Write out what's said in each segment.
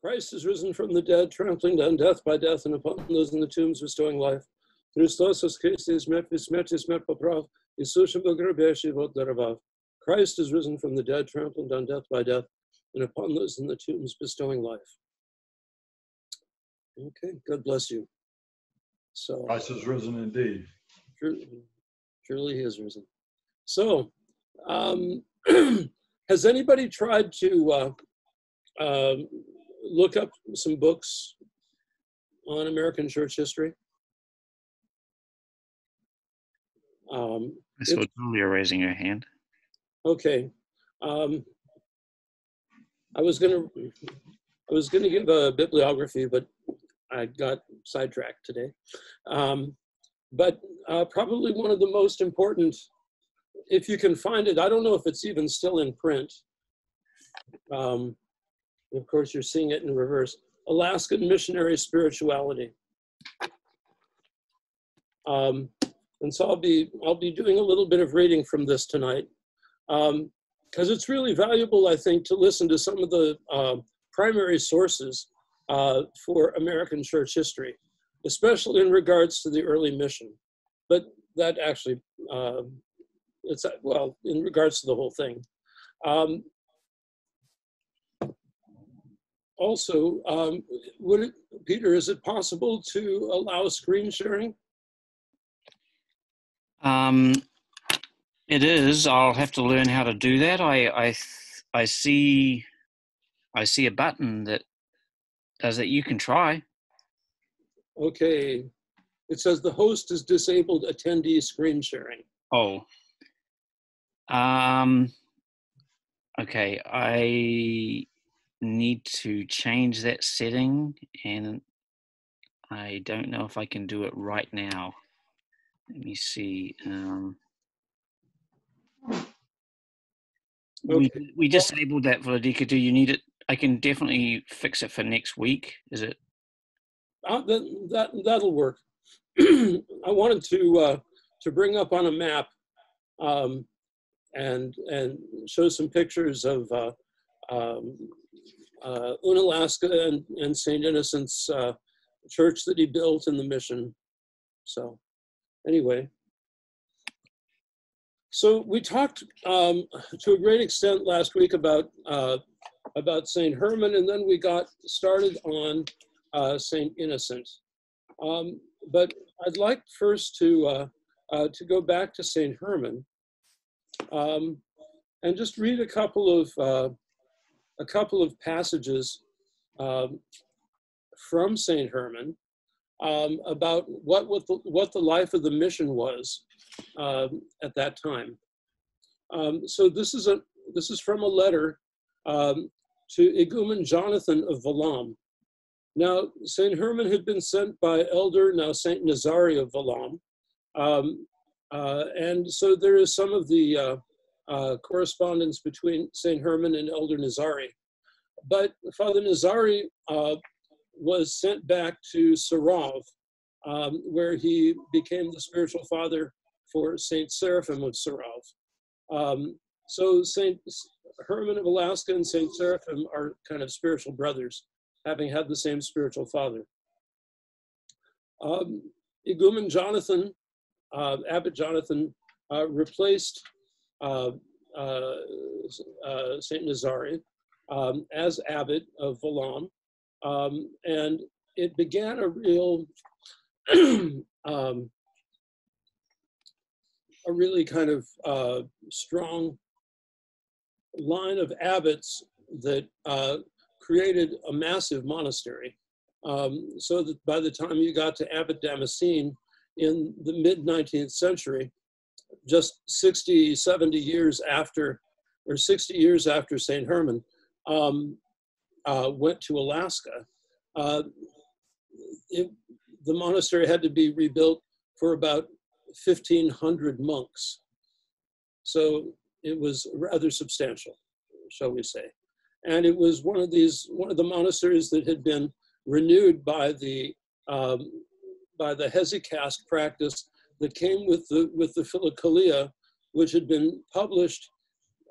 Christ is risen from the dead, trampling down death by death, and upon those in the tombs bestowing life. Christos Christus metis met poprav, Isusha begrabeshi vot daravav. Christ is risen from the dead, trampling down death by death, and upon those in the tombs bestowing life. Okay, God bless you. So Christ is risen indeed. Truly he is risen. So, has anybody tried to look up some books on American church history? I saw Julia raising her hand. Okay. I was gonna give a bibliography, but I got sidetracked today. But probably one of the most important, if you can find it, I don't know if it's even still in print. Of course, you're seeing it in reverse. Alaskan Missionary Spirituality. And so I'll be doing a little bit of reading from this tonight, because it's really valuable, I think, to listen to some of the primary sources for American church history, especially in regards to the early mission. But that actually, it's, well, in regards to the whole thing. Also, Peter, is it possible to allow screen sharing? It is. I'll have to learn how to do that. I see a button that does it. You can try. Okay. It says the host has disabled attendee screen sharing. Oh. Okay. I need to change that setting, and I don't know if I can do it right now. Let me see. Okay. We disabled that, Vladika. Do you need it? I can definitely fix it for next week. Is it? That'll work. I wanted to bring up on a map and show some pictures of Unalaska and St. Innocent's church that he built in the mission. So anyway, so we talked to a great extent last week about St. Herman, and then we got started on St. Innocent. But I'd like first to go back to St. Herman and just read a couple of passages from St. Herman about what the life of the mission was at that time. So this is from a letter to Igumen Jonathan of Valaam. Now, St. Herman had been sent by Elder, now St. Nazari of Valaam. And so there is some of the correspondence between St. Herman and Elder Nazari. But Father Nazari was sent back to Sarov, where he became the spiritual father for St. Seraphim of Sarov. So St. Herman of Alaska and St. Seraphim are kind of spiritual brothers, having had the same spiritual father. Igumen Jonathan, Abbot Jonathan, replaced St. Nazari as abbot of Valaam, and it began a real, a really kind of strong line of abbots that created a massive monastery. So that by the time you got to Abbot Damascene in the mid-19th century, just 60, 70 years after, or 60 years after St. Herman went to Alaska, the monastery had to be rebuilt for about 1,500 monks. So it was rather substantial, shall we say. And it was one of the monasteries that had been renewed by the hesychast practice that came with the Philokalia, which had been published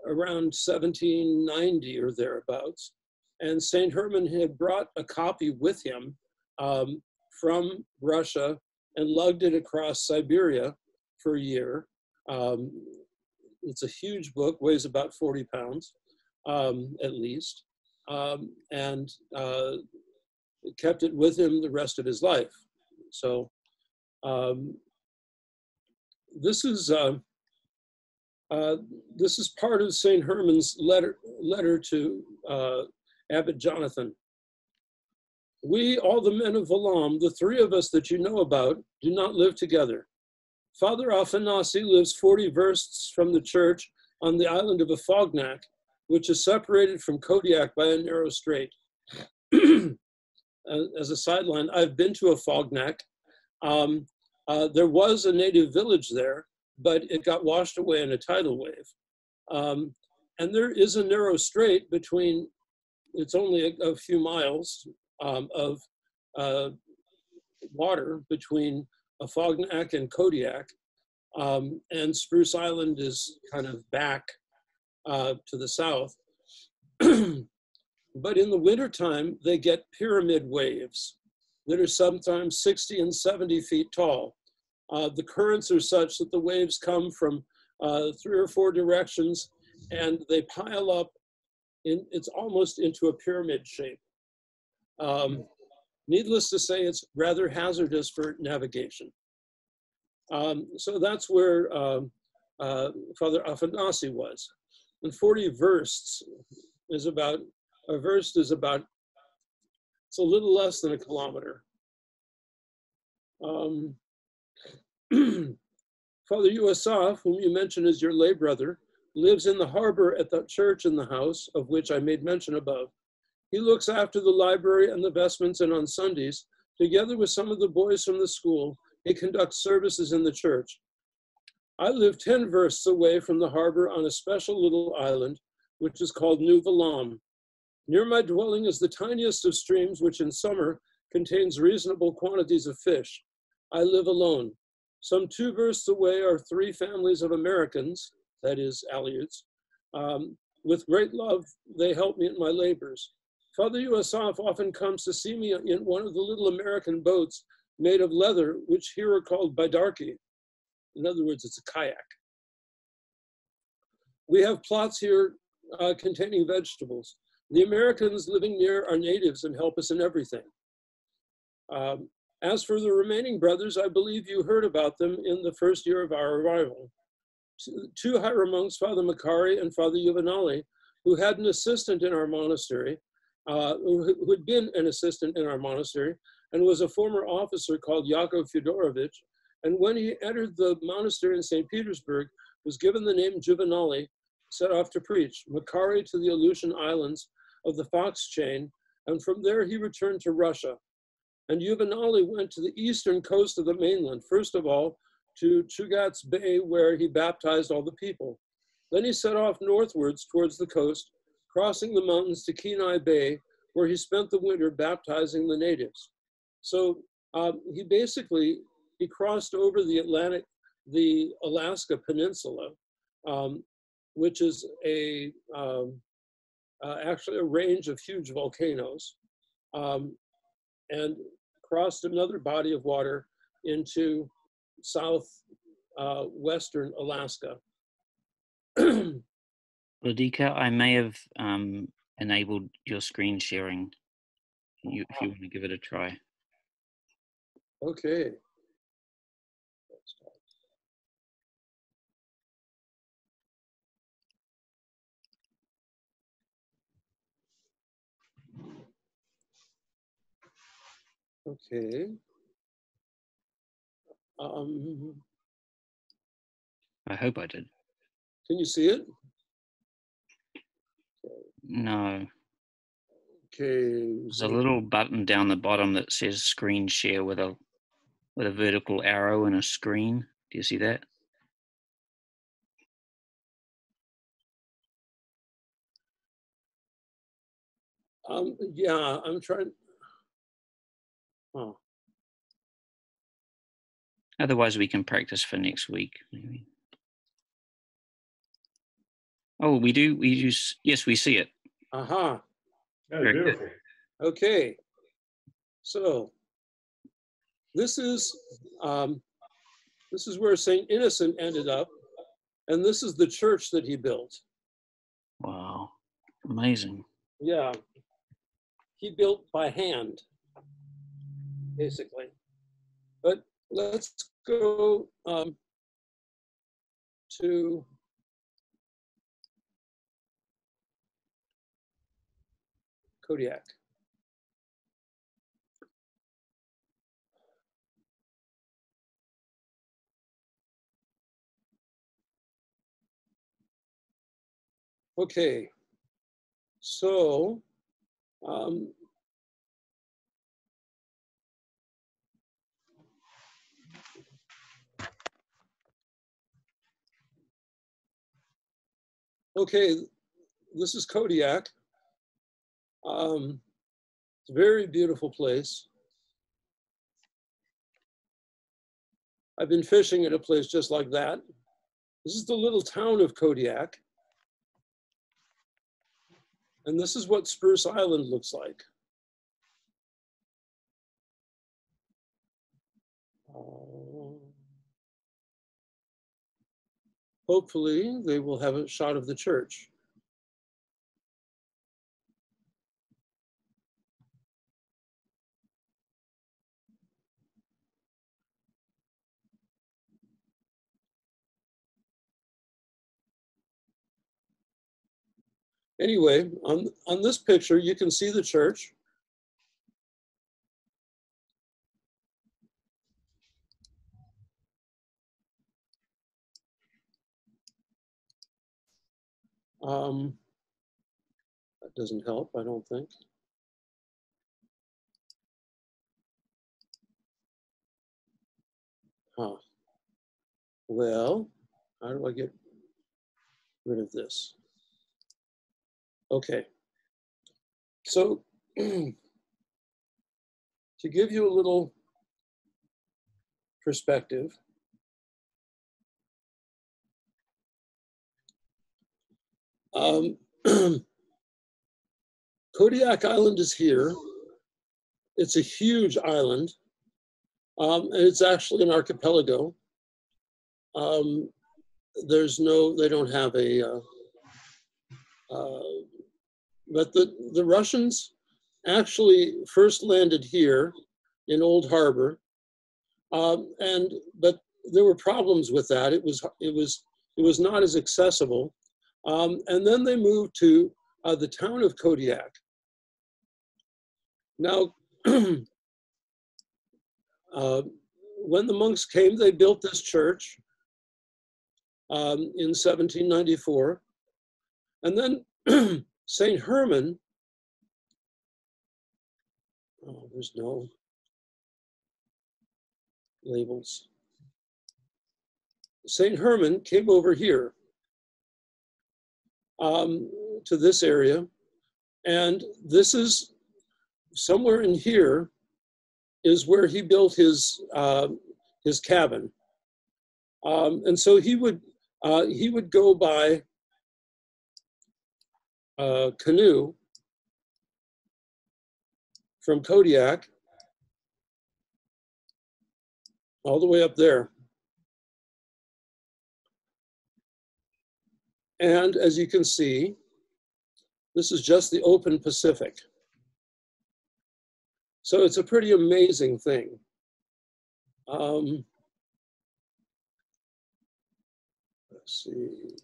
around 1790 or thereabouts. And St. Herman had brought a copy with him from Russia and lugged it across Siberia for a year. It's a huge book, weighs about 40 pounds at least, and kept it with him the rest of his life. So this is part of St. Herman's letter to Abbot Jonathan. We, all the men of Valaam, the three of us that you know about, do not live together. Father Afanasi lives 40 versts from the church on the island of Afognak, which is separated from Kodiak by a narrow strait. As a sideline, I've been to Afognak. There was a native village there, but it got washed away in a tidal wave. And there is a narrow strait between, it's only a few miles of water between Afognak and Kodiak. And Spruce Island is kind of back to the south. But in the wintertime, they get pyramid waves that are sometimes 60 and 70 feet tall. The currents are such that the waves come from 3 or 4 directions, and they pile up, it's almost into a pyramid shape. Needless to say, it's rather hazardous for navigation. So that's where Father Afanasi was. And 40 versts is about, a verst is about, it's a little less than a kilometer. Father Uasaf, whom you mentioned as your lay brother, lives in the harbor at the church in the house, of which I made mention above. He looks after the library and the vestments, and on Sundays, together with some of the boys from the school, he conducts services in the church. I live 10 versts away from the harbor on a special little island, which is called New Valaam. Near my dwelling is the tiniest of streams, which in summer contains reasonable quantities of fish. I live alone. Some 2 versts away are 3 families of Americans, that is, Aleuts. With great love, they help me in my labors. Father Uasaf often comes to see me in one of the little American boats made of leather, which here are called baidarki. In other words, it's a kayak. We have plots here containing vegetables. The Americans living near are natives and help us in everything. As for the remaining brothers, I believe you heard about them in the first year of our arrival. 2 higher monks, Father Makari and Father Juvenali, who had an assistant in our monastery, who had been an assistant in our monastery, and was a former officer called Yakov Fyodorovich, and when he entered the monastery in St. Petersburg, was given the name Juvenali, set off to preach, Makari to the Aleutian Islands of the Fox chain, and from there he returned to Russia. And Juvenali went to the eastern coast of the mainland, first of all to Chugats Bay, where he baptized all the people. Then he set off northwards towards the coast, crossing the mountains to Kenai Bay, where he spent the winter baptizing the natives. So he crossed over the Alaska Peninsula, which is actually a range of huge volcanoes, and crossed another body of water into southwestern Alaska. Radhika, I may have enabled your screen sharing if you want to give it a try. Okay. Okay. I hope I did. Can you see it? No. Okay. There's a little button down the bottom that says screen share with a vertical arrow and a screen. Do you see that? Yeah, I'm trying. Oh. Otherwise, we can practice for next week, maybe. Oh, we do. Yes, we see it. Aha. That's Very beautiful. Okay, so this is where Saint Innocent ended up, and this is the church that he built. Wow. Amazing. Yeah, he built by hand, basically. But let's go to Kodiak. Okay, so okay, this is Kodiak. It's a very beautiful place. I've been fishing at a place just like that. This is the little town of Kodiak. And this is what Spruce Island looks like. Hopefully they will have a shot of the church. Anyway, on this picture, you can see the church. That doesn't help, I don't think. Huh. Well, how do I get rid of this? Okay. So to give you a little perspective, Kodiak Island is here. It's a huge island, and it's actually an archipelago. They don't have a, but the Russians actually first landed here in Old Harbor, but there were problems with that. It was not as accessible, and then they moved to the town of Kodiak. Now, when the monks came, they built this church in 1794, and then Saint Herman. Oh, there's no labels. Saint Herman came over here to this area, and this is somewhere in here is where he built his cabin, and so he would go by canoe from Kodiak all the way up there. And as you can see, this is just the open Pacific. So it's a pretty amazing thing. Let's see.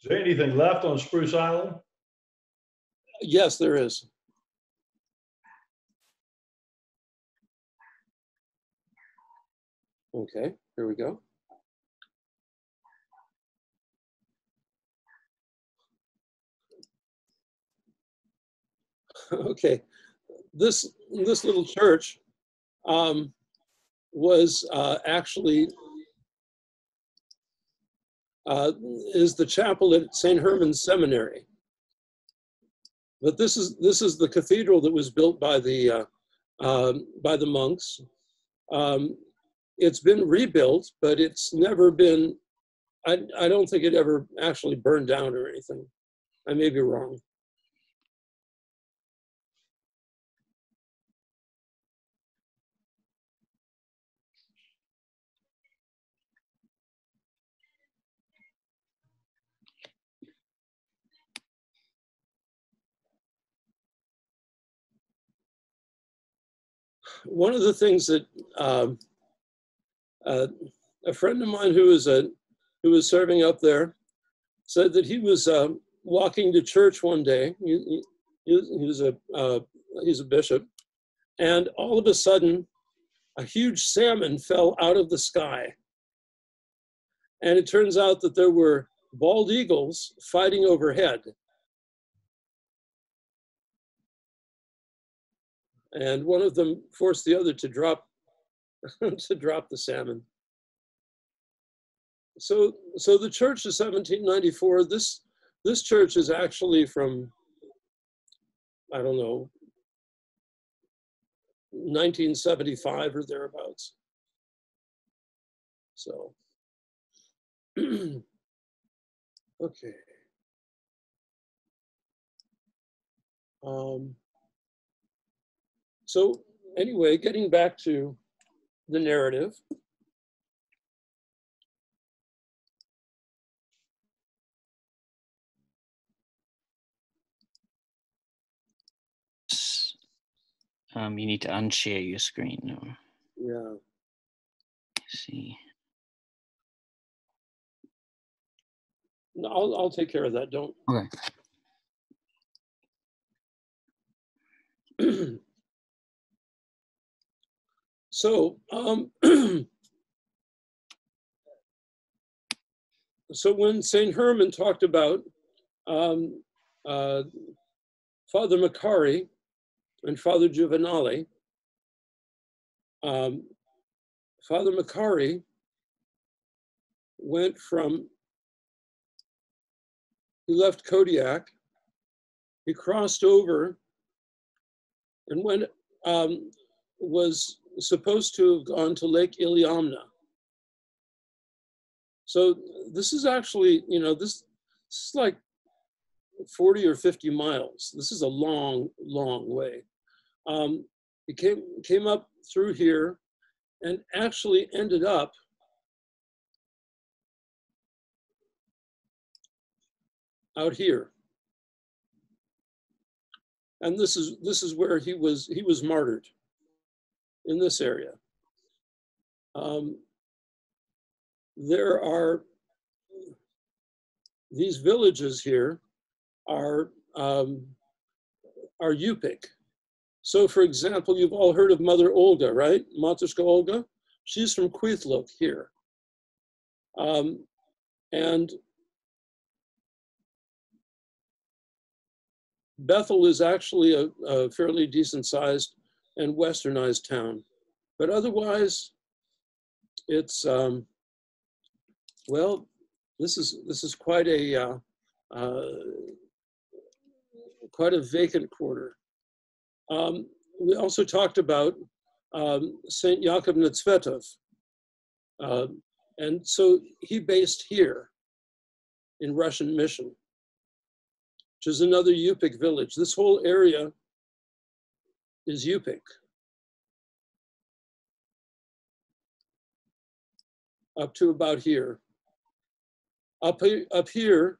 Is there anything left on Spruce Island? Yes, there is. Okay, here we go. Okay, this little church was actually is the chapel at St. Herman's Seminary. But this is the cathedral that was built by the monks. It's been rebuilt, but it's never been. I don't think it ever actually burned down or anything. I may be wrong. One of the things that a friend of mine who was serving up there said that he was walking to church one day. He's a bishop, and all of a sudden, a huge salmon fell out of the sky. And it turns out that there were bald eagles fighting overhead. And one of them forced the other to drop the salmon. So the church of 1794, this church is actually from, I don't know, 1975 or thereabouts. So, okay. So anyway, getting back to the narrative. You need to unshare your screen. Or, Yeah. see. No, I'll take care of that. Don't. Okay. So, so when St. Herman talked about Father Macari and Father Juvenali, Father Macari went from, he left Kodiak, he crossed over and went, was supposed to have gone to Lake Iliamna. So this is actually, this is like 40 or 50 miles. This is a long, long way. He came up through here and actually ended up out here. And this is where he was martyred, in this area. There are these villages here are Yupik. So for example, you've all heard of Mother Olga, right? Matushka Olga. She's from Quithluk here. And Bethel is actually a fairly decent sized and westernized town. But otherwise, it's, well, this is quite a vacant quarter. We also talked about Saint Yakov Nitzvetov, and so he based here in Russian Mission, which is another Yupik village. This whole area is Yupik. Up to about here. Up here,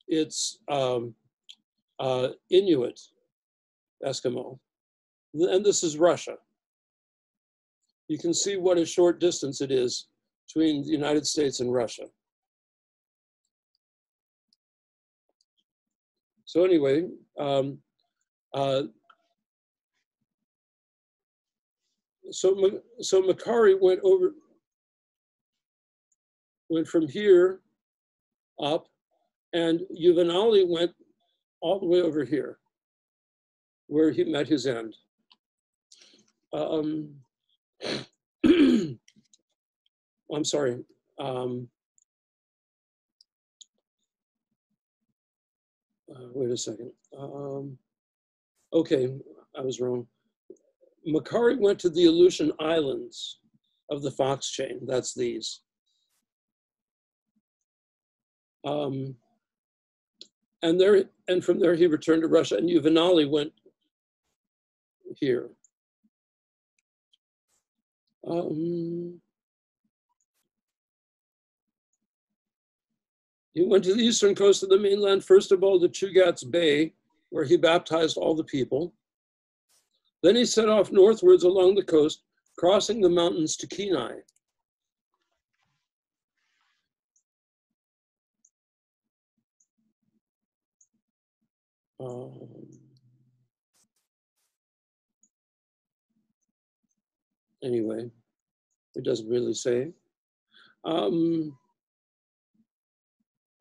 it's Inuit, Eskimo, and this is Russia. You can see what a short distance it is between the United States and Russia. So anyway, so Macari went from here up, and Juvenali went all the way over here, where he met his end. I'm sorry. Wait a second. Okay, I was wrong. Macari went to the Aleutian Islands of the Fox chain. That's these. and from there he returned to Russia, and Juvenali went here. He went to the eastern coast of the mainland, first of all to Chugat's Bay, where he baptized all the people. Then he set off northwards along the coast, crossing the mountains to Kenai. Anyway, it doesn't really say.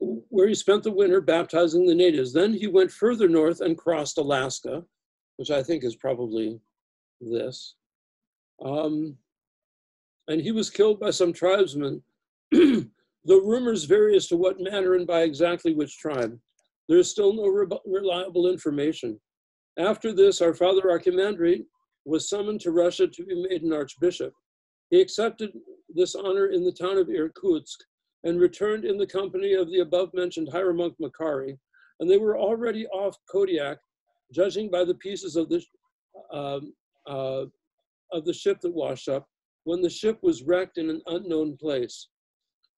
Where he spent the winter baptizing the natives. Then he went further north and crossed Alaska, which I think is probably this. And he was killed by some tribesmen. The rumors vary as to what manner and by exactly which tribe. There is still no reliable information. After this, our father Archimandrite was summoned to Russia to be made an archbishop. He accepted this honor in the town of Irkutsk and returned in the company of the above-mentioned hieromonk Makari, and they were already off Kodiak, judging by the pieces of the ship that washed up, when the ship was wrecked in an unknown place.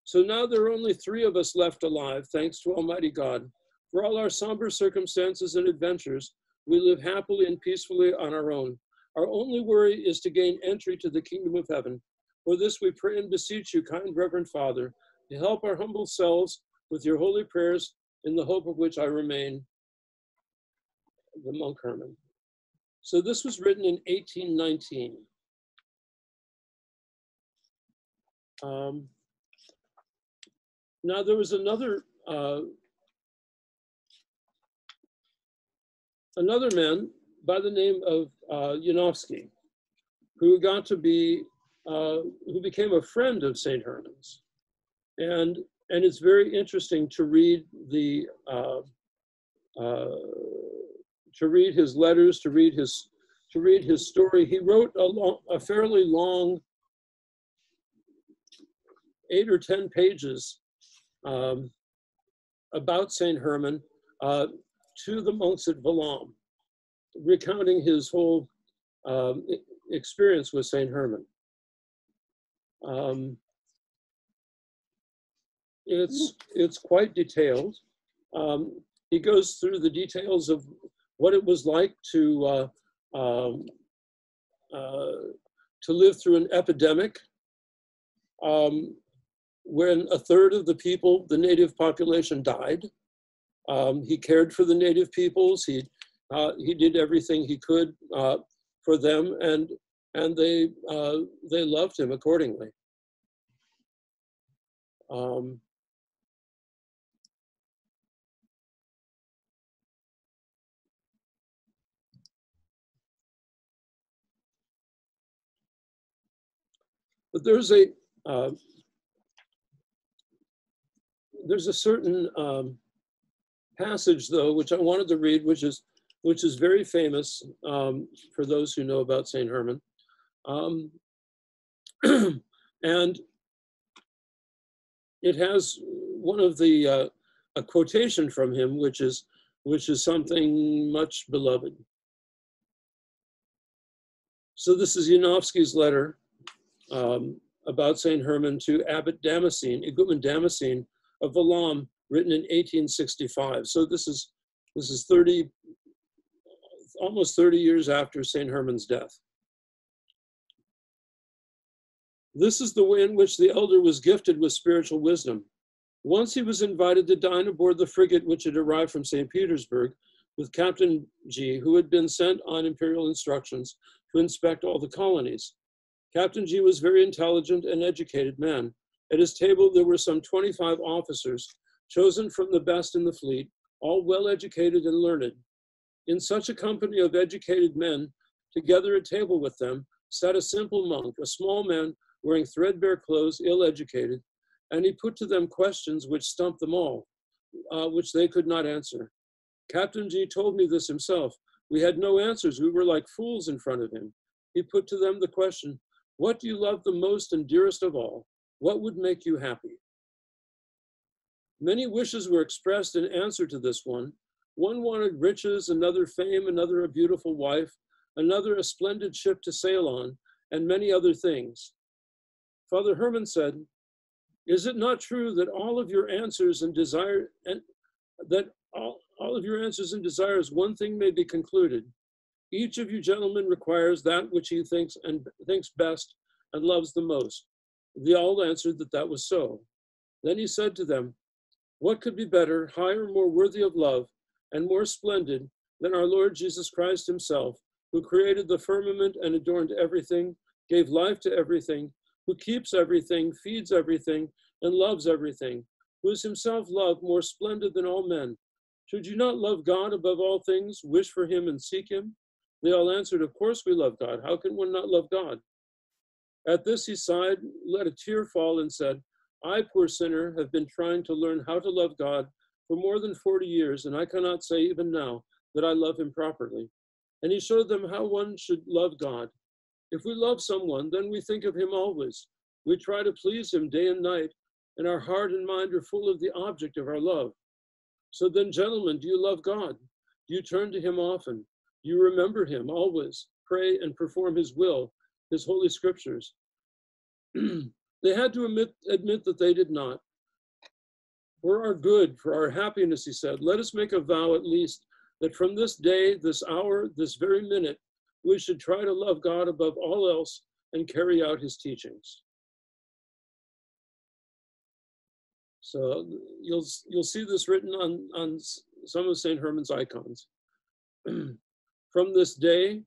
So now there are only 3 of us left alive, thanks to Almighty God. For all our somber circumstances and adventures, we live happily and peacefully on our own. Our only worry is to gain entry to the kingdom of heaven. For this we pray and beseech you, kind Reverend Father, to help our humble selves with your holy prayers, in the hope of which I remain, the monk Herman. So this was written in 1819. Now there was another man by the name of Yanovsky, who got to be, who became a friend of St. Herman's. And it's very interesting to read the, to read his letters, to read his story. He wrote a fairly long 8 or 10 pages about St. Herman to the monks at Valaam, recounting his whole experience with St. Herman. It's quite detailed. He goes through the details of what it was like to live through an epidemic when 1/3 of the people, the native population, died. He cared for the native peoples. He did everything he could for them, and they loved him accordingly. But there's a certain passage, though, which I wanted to read, which is very famous for those who know about St. Herman, and it has one of the a quotation from him, which is something much beloved. So this is Yanovsky's letter about St. Herman to Abbot Damascene, Igumen Damascene of Valaam, written in 1865. So this is almost 30 years after St. Herman's death. This is the way in which the elder was gifted with spiritual wisdom. Once he was invited to dine aboard the frigate which had arrived from St. Petersburg with Captain G, who had been sent on imperial instructions to inspect all the colonies. Captain G was a very intelligent and educated man. At his table, there were some 25 officers, chosen from the best in the fleet, all well-educated and learned. In such a company of educated men, together at table with them, sat a simple monk, a small man wearing threadbare clothes, ill-educated, and he put to them questions which stumped them all, which they could not answer. Captain G told me this himself. We had no answers. We were like fools in front of him. He put to them the question, what do you love the most and dearest of all? What would make you happy? Many wishes were expressed in answer to this one. One wanted riches, another fame, another a beautiful wife, another a splendid ship to sail on, and many other things. Father Herman said, "Is it not true that all of your answers and desire, and that all of your answers and desires, one thing may be concluded. Each of you gentlemen requires that which he thinks best and loves the most." They all answered that that was so. Then he said to them, "What could be better, higher, more worthy of love, and more splendid than our Lord Jesus Christ himself, who created the firmament and adorned everything, gave life to everything, who keeps everything, feeds everything, and loves everything, who is himself love more splendid than all men? Should you not love God above all things, wish for him and seek him?" They all answered, "Of course we love God. How can one not love God?" At this he sighed, let a tear fall, and said, "I, poor sinner, have been trying to learn how to love God for more than 40 years, and I cannot say even now that I love him properly." And he showed them how one should love God. If we love someone, then we think of him always. We try to please him day and night, and our heart and mind are full of the object of our love. So then, gentlemen, do you love God? Do you turn to him often? Do you remember him always, pray and perform his will, his holy scriptures? They had to admit that they did not. "For our good, for our happiness," he said, "let us make a vow at least that from this day, this hour, this very minute, we should try to love God above all else and carry out his teachings." So you'll see this written on some of St. Herman's icons. From this day,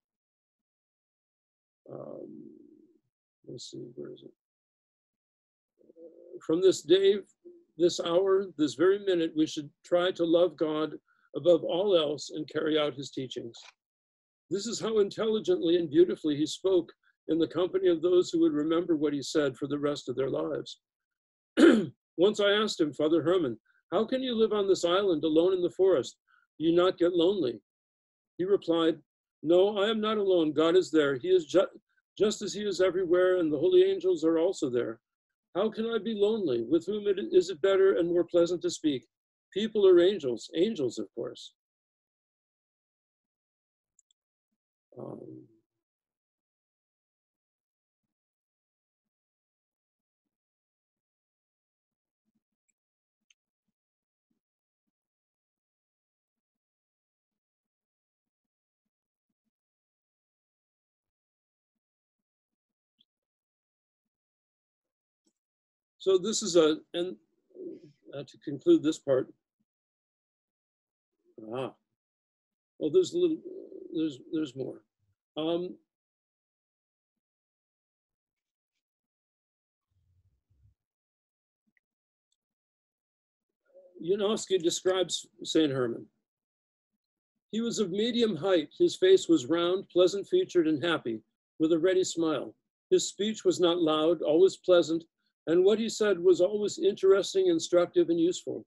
let's see, where is it? From this day, this hour, this very minute, we should try to love God above all else and carry out his teachings. This is how intelligently and beautifully he spoke in the company of those who would remember what he said for the rest of their lives. Once I asked him, "Father Herman, how can you live on this island alone in the forest? Do you not get lonely?" He replied, "No, I am not alone. God is there. He is just as he is everywhere, and the holy angels are also there. How can I be lonely? With whom is it better and more pleasant to speak? People or angels? Angels, of course." So this is and to conclude this part. Well, there's more. Janowski describes St. Herman. "He was of medium height. His face was round, pleasant-featured, and happy, with a ready smile. His speech was not loud, always pleasant, and what he said was always interesting, instructive, and useful.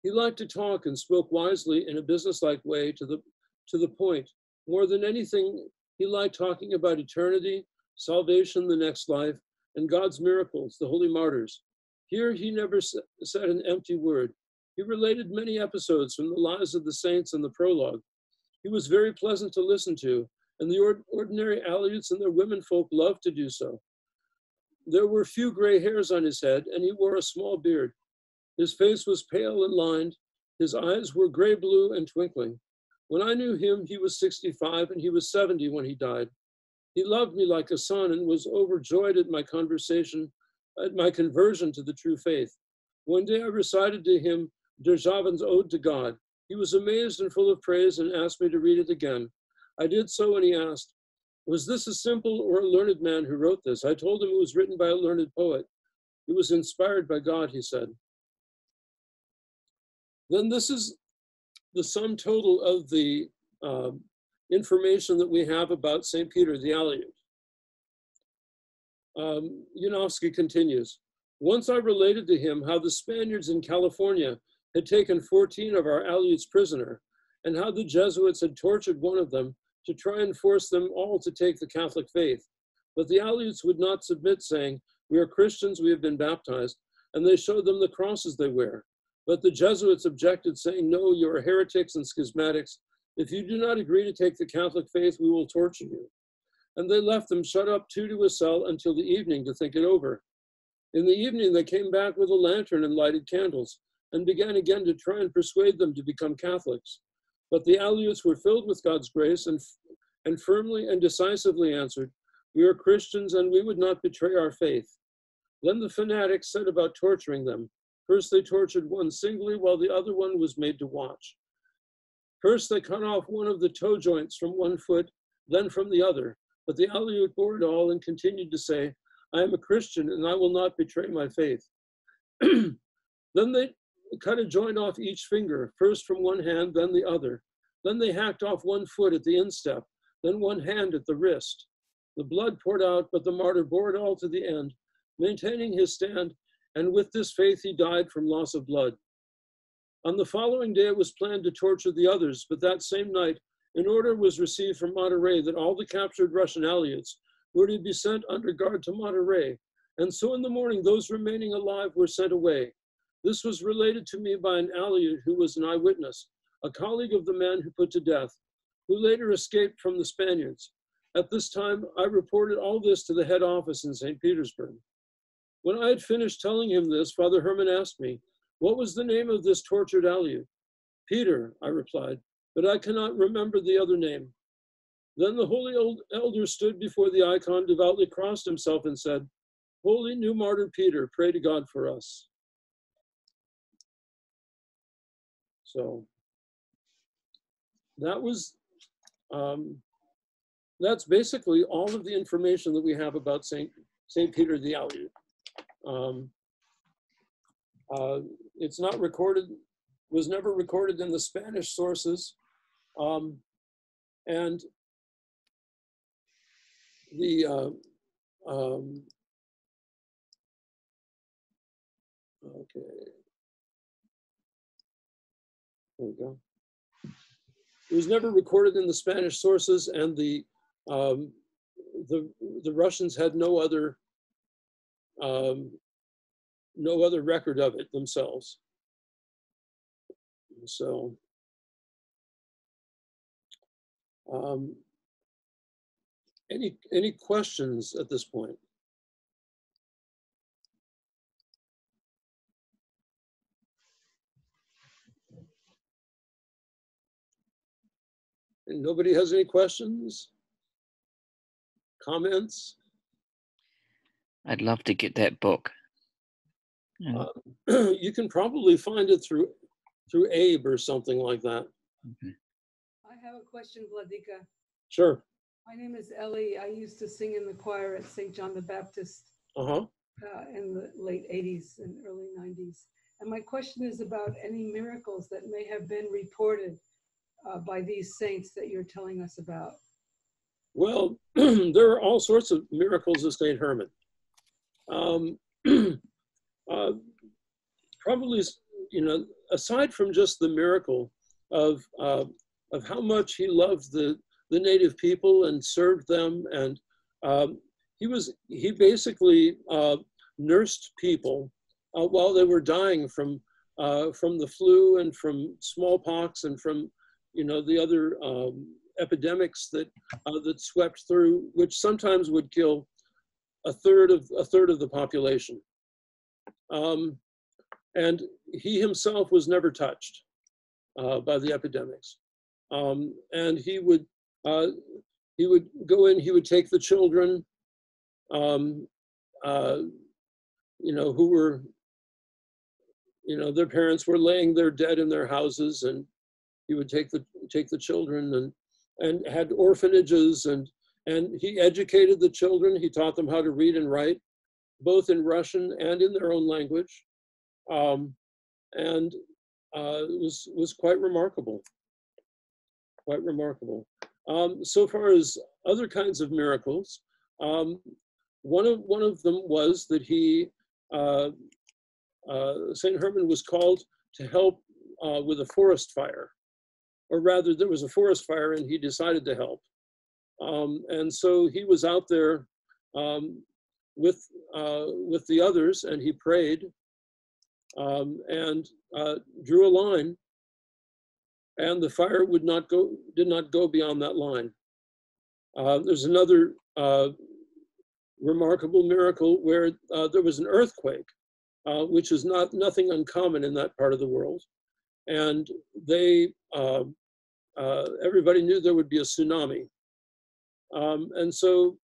He liked to talk and spoke wisely in a businesslike way to the point. More than anything, he liked talking about eternity, salvation, the next life, and God's miracles, the holy martyrs. Here he never said an empty word. He related many episodes from the lives of the saints in the prologue. He was very pleasant to listen to, and the ordinary Aleuts and their womenfolk loved to do so. There were few gray hairs on his head, and he wore a small beard. His face was pale and lined. His eyes were gray-blue and twinkling. When I knew him, he was 65, and he was 70 when he died. He loved me like a son and was overjoyed at my conversion to the true faith. One day I recited to him Derjavan's Ode to God. He was amazed and full of praise and asked me to read it again. I did so, and he asked, 'Was this a simple or a learned man who wrote this?' I told him it was written by a learned poet. 'It was inspired by God,' he said." Then this is the sum total of the information that we have about St. Peter the Aleut. Janowski continues, "Once I related to him how the Spaniards in California had taken 14 of our Aleuts prisoner, and how the Jesuits had tortured one of them to try and force them all to take the Catholic faith. But the Aleuts would not submit, saying, 'We are Christians, we have been baptized,' and they showed them the crosses they wear. But the Jesuits objected, saying, "No, you are heretics and schismatics. If you do not agree to take the Catholic faith, we will torture you." And they left them shut up two to a cell until the evening to think it over. In the evening, they came back with a lantern and lighted candles, and began again to try and persuade them to become Catholics. But the Aleuts were filled with God's grace and firmly and decisively answered, "We are Christians and we would not betray our faith." Then the fanatics set about torturing them. First, they tortured one singly, while the other one was made to watch. First, they cut off one of the toe joints from one foot, then from the other. But the Aleut bore it all and continued to say, "I am a Christian and I will not betray my faith." Then they cut a joint off each finger, first from one hand, then the other. Then they hacked off one foot at the instep, then one hand at the wrist. The blood poured out, but the martyr bore it all to the end, maintaining his stand, and with this faith he died from loss of blood. On the following day it was planned to torture the others, but that same night an order was received from Monterey that all the captured Russian Aleuts were to be sent under guard to Monterey, and so in the morning those remaining alive were sent away. This was related to me by an Aleut who was an eyewitness, a colleague of the man who put to death, who later escaped from the Spaniards. At this time, I reported all this to the head office in St. Petersburg. When I had finished telling him this, Father Herman asked me, "What was the name of this tortured Aleut?" "Peter," I replied, "but I cannot remember the other name." Then the holy old elder stood before the icon, devoutly crossed himself and said, "Holy new martyr Peter, pray to God for us." So that was, that's basically all of the information that we have about Saint Peter the Aleut. It's not recorded, was never recorded in the Spanish sources. And the, okay, there we go. It was never recorded in the Spanish sources, and the Russians had no other record of it themselves. So, any questions at this point? And nobody has any questions? Comments? I'd love to get that book. You can probably find it through Abe or something like that. Okay. I have a question, Vladika. Sure. My name is Ellie. I used to sing in the choir at St. John the Baptist in the late 80s and early 90s. And my question is about any miracles that may have been reported by these saints that you're telling us about. Well, there are all sorts of miracles of St. Herman. Probably, aside from just the miracle of how much he loved the native people and served them, and he basically nursed people while they were dying from the flu and from smallpox and from the other epidemics that swept through, which sometimes would kill a third of the population. And he himself was never touched by the epidemics. And he would go in, he would take the children, who were, their parents were laying there dead in their houses, and he would take the children and had orphanages, and he educated the children. He taught them how to read and write, both in Russian and in their own language. It was quite remarkable. Quite remarkable. So far as other kinds of miracles, one of them was that Saint Herman was called to help with a forest fire, or rather, there was a forest fire, and he decided to help. And so he was out there with the others, and he prayed. and drew a line, and the fire did not go beyond that line. There's another remarkable miracle where there was an earthquake, which is nothing uncommon in that part of the world. And everybody knew there would be a tsunami. And so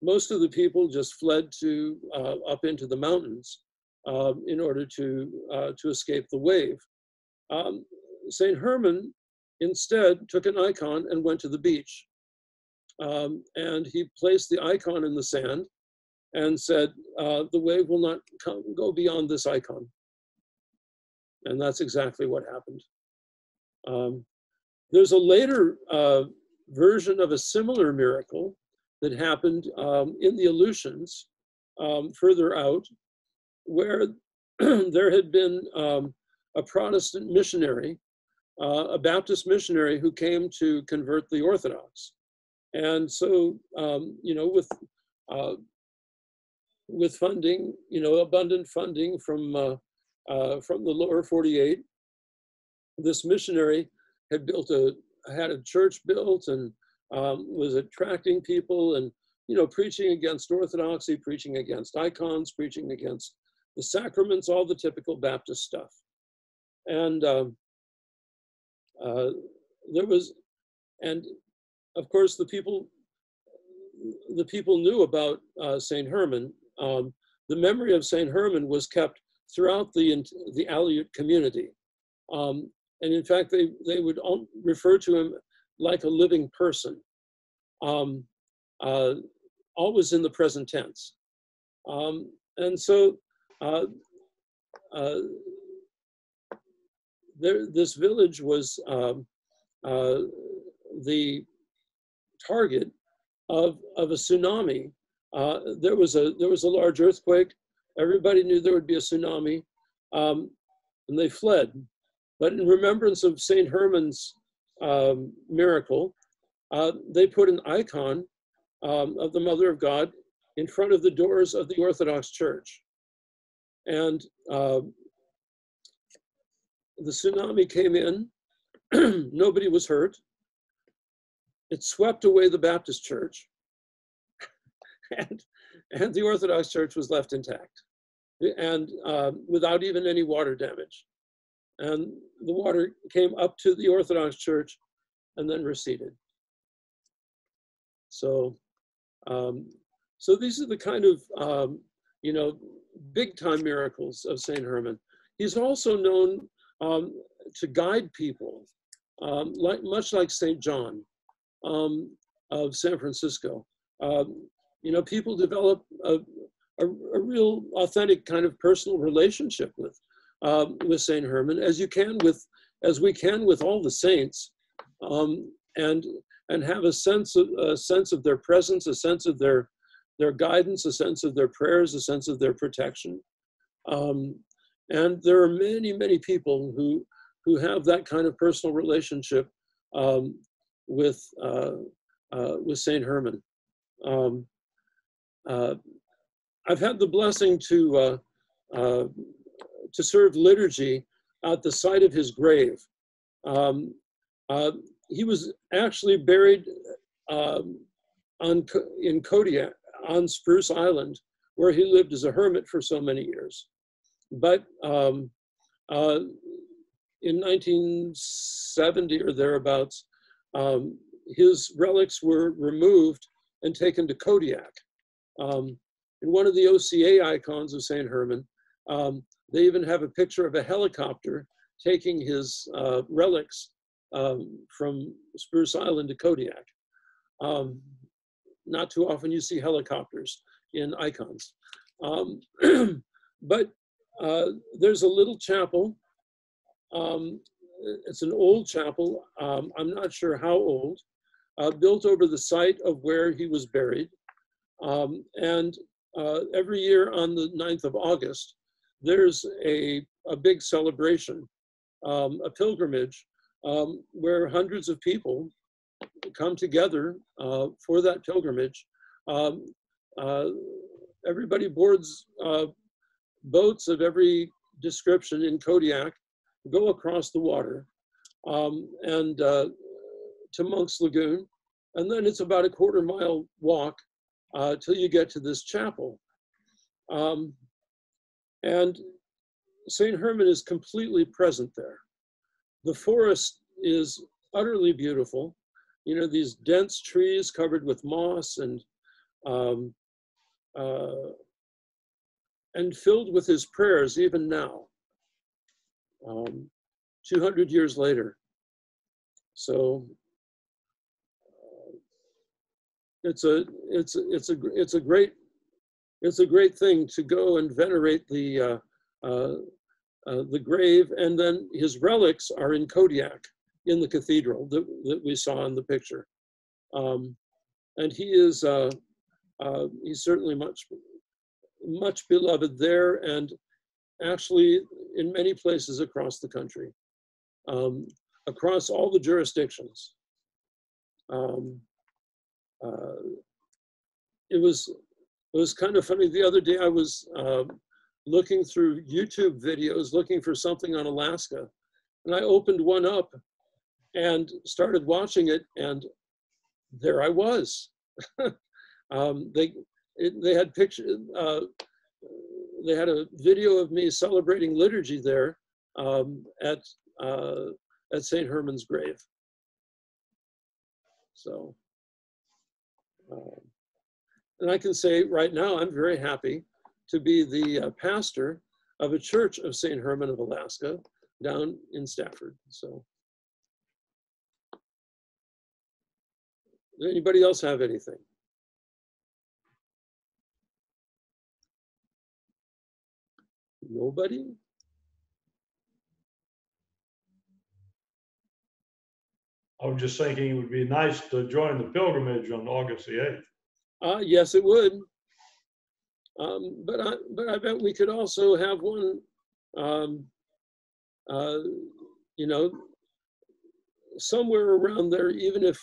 most of the people just fled up into the mountains in order to escape the wave. St. Herman instead took an icon and went to the beach. And he placed the icon in the sand and said, the wave will not go beyond this icon. And that's exactly what happened. There's a later version of a similar miracle that happened in the Aleutians, further out, where there had been a Protestant missionary, a Baptist missionary who came to convert the Orthodox. And so, with funding, abundant funding from the lower 48, this missionary had had a church built and was attracting people and, preaching against Orthodoxy, preaching against icons, preaching against the sacraments, all the typical Baptist stuff. And of course, the people knew about St. Herman. The memory of St. Herman was kept throughout the Aleut community. And in fact, they would refer to him like a living person, always in the present tense. And so this village was the target of a tsunami. There was a large earthquake. Everybody knew there would be a tsunami, and they fled. But in remembrance of St. Herman's miracle, they put an icon of the Mother of God in front of the doors of the Orthodox Church. And the tsunami came in. Nobody was hurt. It swept away the Baptist Church, and the Orthodox Church was left intact, and without even any water damage. And the water came up to the Orthodox Church and then receded. So, so these are the kind of, big time miracles of St. Herman. He's also known to guide people, much like St. John of San Francisco. People develop a real authentic kind of personal relationship with St. Herman, as we can with all the saints, and have a sense of their presence, a sense of their guidance, a sense of their prayers, a sense of their protection. And there are many, many people who have that kind of personal relationship with St. Herman. I've had the blessing to serve liturgy at the site of his grave. He was actually buried in Kodiak, on Spruce Island, where he lived as a hermit for so many years. But in 1970 or thereabouts, his relics were removed and taken to Kodiak. In one of the OCA icons of St. Herman, they even have a picture of a helicopter taking his relics from Spruce Island to Kodiak. Not too often you see helicopters in icons. But there's a little chapel. It's an old chapel. I'm not sure how old, built over the site of where he was buried. And every year on the 9th of August, there's a big celebration, a pilgrimage, where hundreds of people come together for that pilgrimage. Everybody boards boats of every description in Kodiak, go across the water and to Monk's Lagoon, and then it's about a quarter-mile walk till you get to this chapel. And St. Herman is completely present there. The forest is utterly beautiful. You know, these dense trees covered with moss and filled with his prayers even now, 200 years later. So it's a great thing to go and venerate the grave, and then his relics are in Kodiak in the cathedral that we saw in the picture. And he is he's certainly much beloved there, and actually in many places across the country, across all the jurisdictions. It was kind of funny. The other day I was looking through YouTube videos, looking for something on Alaska, and I opened one up and started watching it, and there I was. They had pictures. They had a video of me celebrating liturgy there at St. Herman's grave. So, and I can say right now, I'm very happy to be the pastor of a church of St. Herman of Alaska down in Stafford. So, does anybody else have anything? Nobody? I was just thinking it would be nice to join the pilgrimage on August the 8th. Yes, it would. But I bet we could also have one, you know, somewhere around there, even if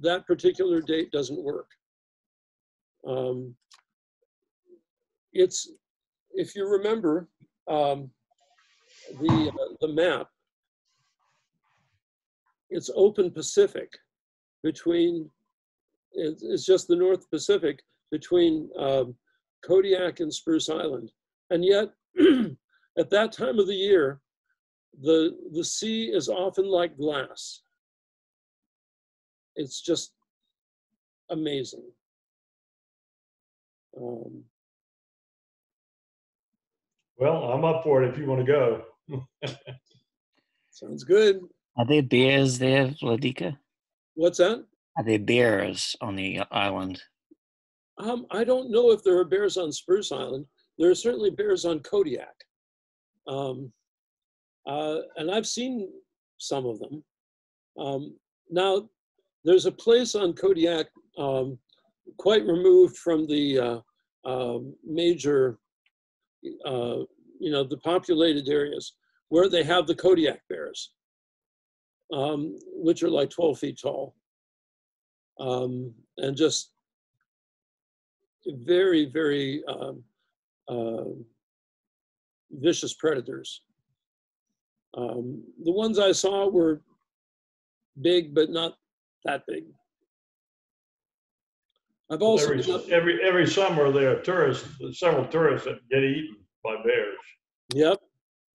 that particular date doesn't work. It's, if you remember the map, it's open Pacific between, it's just the North Pacific between Kodiak and Spruce Island. And yet, at that time of the year, the sea is often like glass. It's just amazing. Well, I'm up for it if you want to go. Sounds good. Are there bears there, Vladika? What's that? Are there bears on the island? I don't know if there are bears on Spruce Island. There are certainly bears on Kodiak. And I've seen some of them. Now, there's a place on Kodiak quite removed from the major, you know, the populated areas where they have the Kodiak bears, which are like 12 feet tall, and just very, very vicious predators. The ones I saw were big, but not that big. I've also every summer there are tourists, several tourists that get eaten by bears. Yep.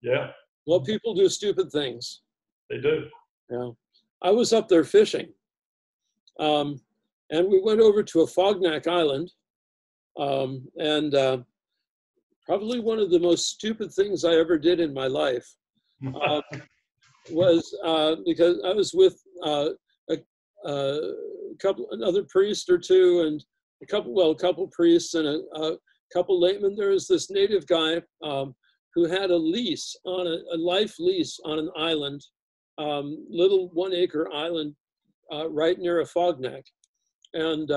Yeah. Well, people do stupid things. They do. Yeah. I was up there fishing, and we went over to a Fognac Island, and probably one of the most stupid things I ever did in my life was because I was with another priest or two, and a couple priests and a couple laymen. There was this native guy who had a lease on a life lease on an island, little 1 acre island right near a Fognac, and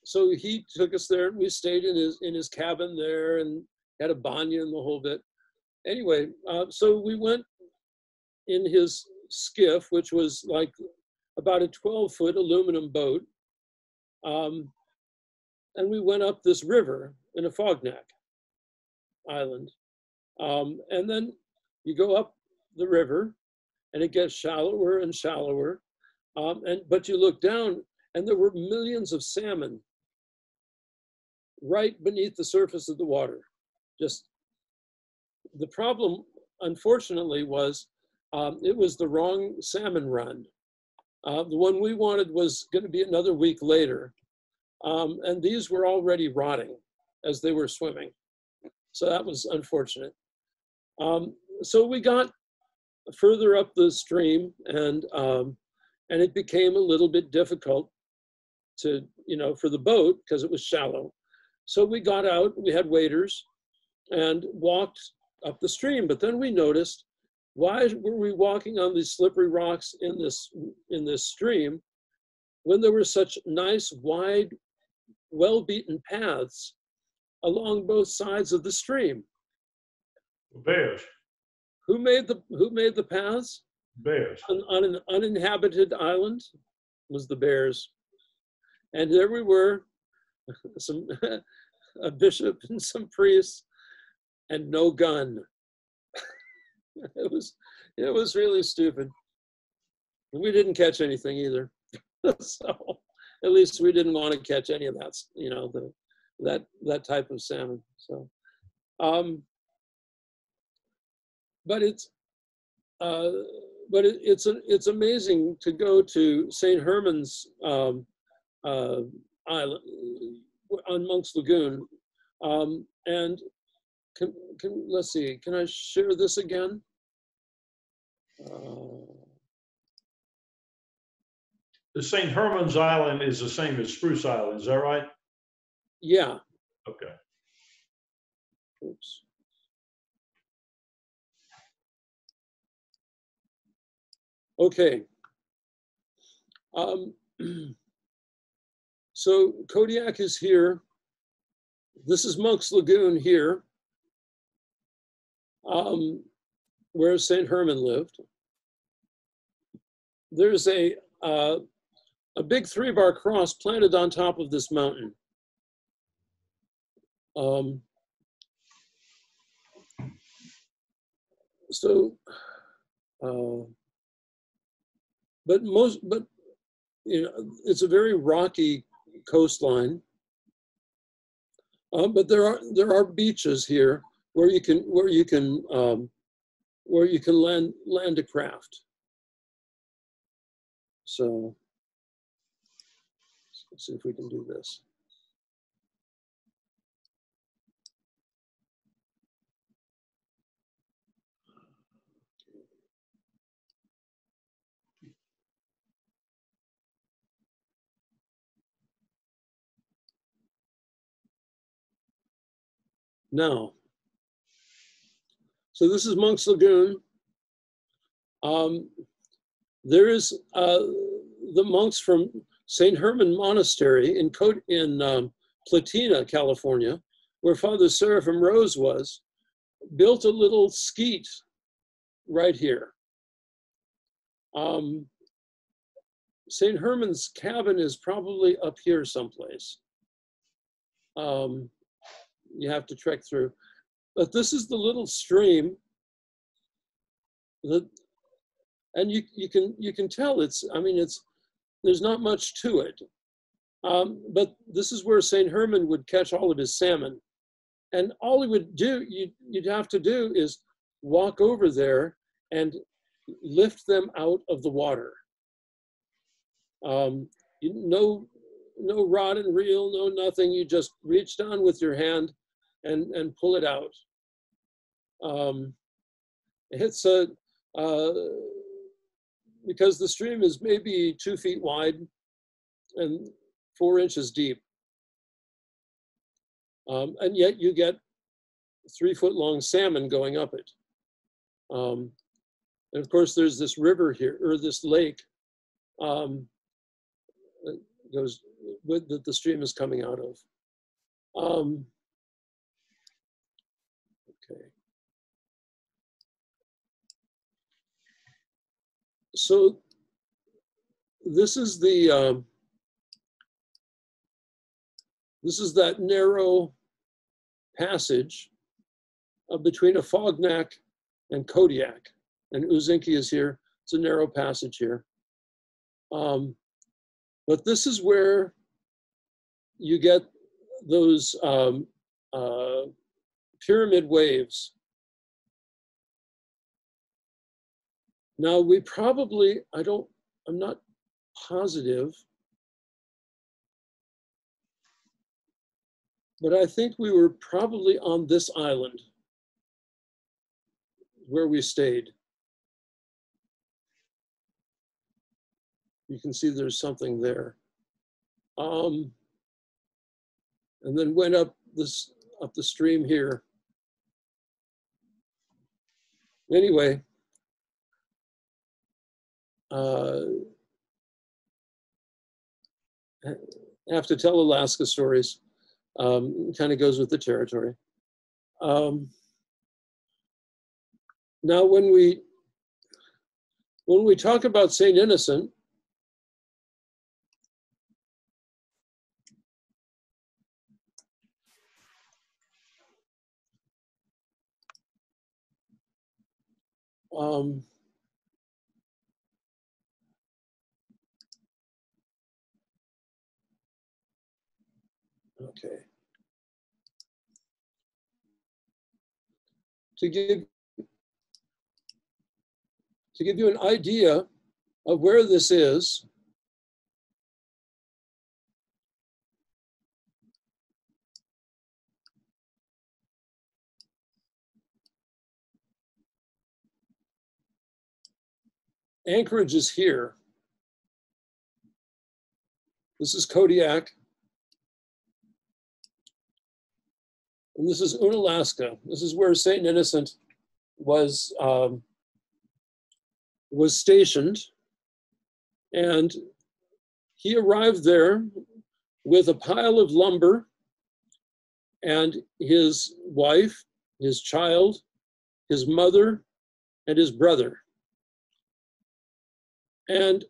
so he took us there, and we stayed in his cabin there, and had a banya and the whole bit. Anyway, so we went in his skiff, which was like about a 12-foot aluminum boat, and we went up this river in a Fognac Island. And then you go up the river and it gets shallower and shallower. But you look down and there were millions of salmon right beneath the surface of the water. Just the problem, unfortunately, was it was the wrong salmon run. The one we wanted was going to be another week later. And these were already rotting as they were swimming. So that was unfortunate. So we got further up the stream and it became a little bit difficult to, for the boat because it was shallow. So we got out, we had waders and walked up the stream. But then we noticed, why were we walking on these slippery rocks in this stream when there were such nice, wide, well-beaten paths along both sides of the stream? Bears. Who made the paths? Bears. On an uninhabited island was the bears. And there we were, a bishop and some priests, and no gun. It was really stupid. We didn't catch anything either. So at least we didn't want to catch any of that, that type of salmon. So, but it's amazing to go to St. Herman's island on Monk's Lagoon, and let's see, can I share this again? The St. Herman's Island is the same as Spruce Island, is that right? Yeah. Okay. Oops. Okay. So Kodiak is here. This is Monk's Lagoon here, where St. Herman lived. There's a big 3-bar cross planted on top of this mountain. But it's a very rocky coastline. But there are beaches here where you can land a craft. So let's see if we can do this. Now, so this is Monk's Lagoon. There is the monks from St. Herman Monastery in Platina, California, where Father Seraphim Rose was, built a little skeet right here. St. Herman's cabin is probably up here someplace. You have to trek through. But this is the little stream that, and you can tell there's not much to it. But this is where St. Herman would catch all of his salmon. And all he would do, you'd have to do is walk over there and lift them out of the water. No rod and reel, no nothing. You just reach down with your hand and pull it out. It's because the stream is maybe 2 feet wide and 4 inches deep. And yet you get 3-foot-long salmon going up it. And of course, there's this river here, or this lake, that the stream is coming out of. Okay. So this is that narrow passage between a Fognak and Kodiak. And Uzinki is here. It's a narrow passage here. But this is where you get those pyramid waves. Now we probably, I'm not positive, but I think we were probably on this island where we stayed. You can see there's something there. And then went up the stream here. Anyway, I have to tell Alaska stories. Kind of goes with the territory. Now, when we talk about Saint Innocent, okay. To give you an idea of where this is, Anchorage is here. This is Kodiak. And this is Unalaska. This is where Saint Innocent was stationed. And he arrived there with a pile of lumber and his wife, his child, his mother, and his brother. And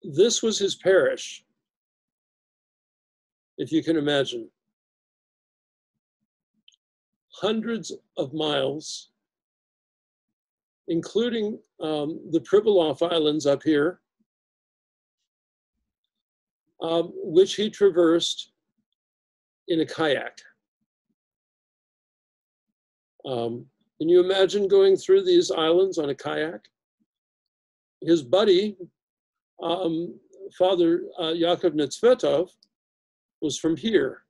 this was his parish, if you can imagine. Hundreds of miles, including the Pribilof Islands up here, which he traversed in a kayak. Can you imagine going through these islands on a kayak? His buddy, Father Yakov Nitzvetov, was from here,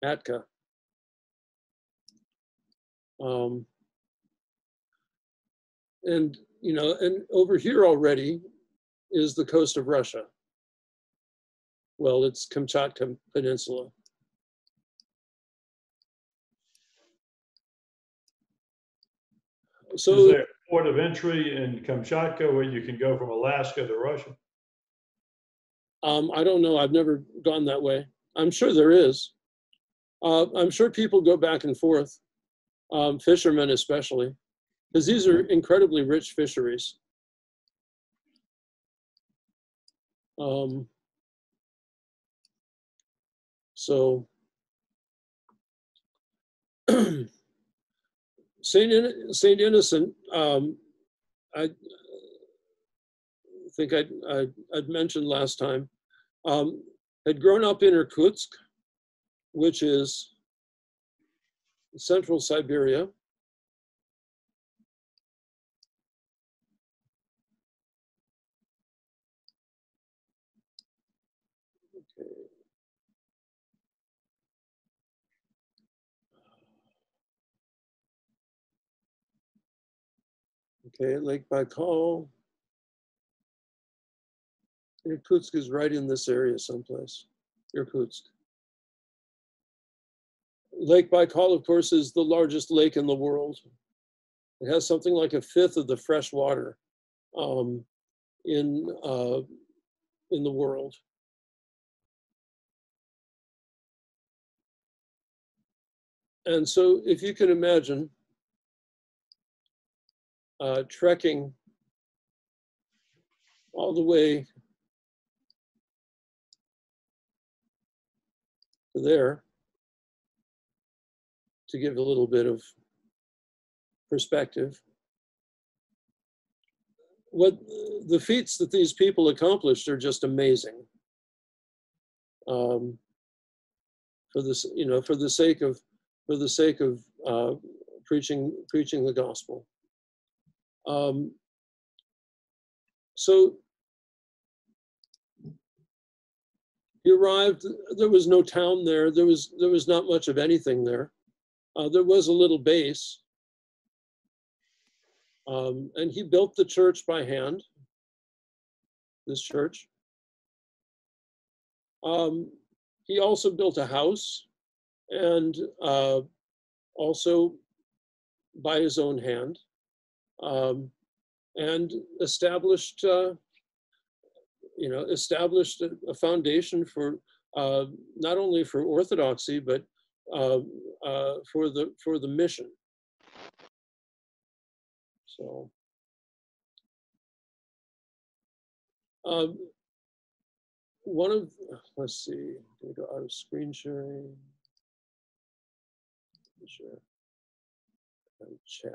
Atka. And, you know, and over here already is the coast of Russia. Well, it's Kamchatka Peninsula. So is there a port of entry in Kamchatka where you can go from Alaska to Russia? I don't know. I've never gone that way. I'm sure there is. I'm sure people go back and forth, fishermen especially, because these are incredibly rich fisheries. So Saint Innocent, I think I'd mentioned last time, had grown up in Irkutsk, which is central Siberia. Okay, Lake Baikal. Irkutsk is right in this area someplace, Irkutsk. Lake Baikal, of course, is the largest lake in the world. It has something like 1/5 of the fresh water in the world. And so if you can imagine trekking all the way to there, to give a little bit of perspective. What the feats that these people accomplished are just amazing. For this, for the sake of preaching the gospel. So he arrived. There was no town there. There was not much of anything there. There was a little base, and he built the church by hand. This church. He also built a house, and also by his own hand, and established a foundation for not only for Orthodoxy but for the mission. So. Let's see, go out of screen sharing. Share and chat.